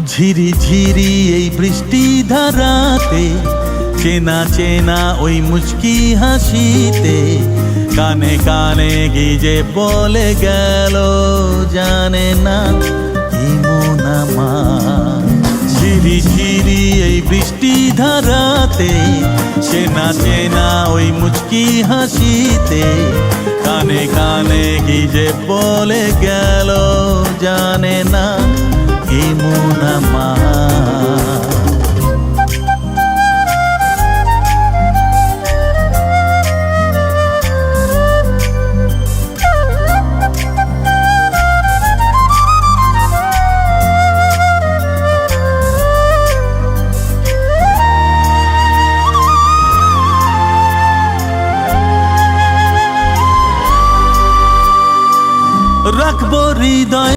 ঝিরি ঝিরি এই বৃষ্টি ধারাতে, চেনা চেনা ওই মুচকি হাসিতে, কানে কানে গিয়ে বলে গেল জানে না কি মন আমার। ঝিরি ঝিরি এই বৃষ্টি ধারাতে, চেনা চেনা ওই মুচকি হাসিতে, কানে কানে গিয়ে বলে গেল জানে না কি মন আমার। রাখবো হৃদয়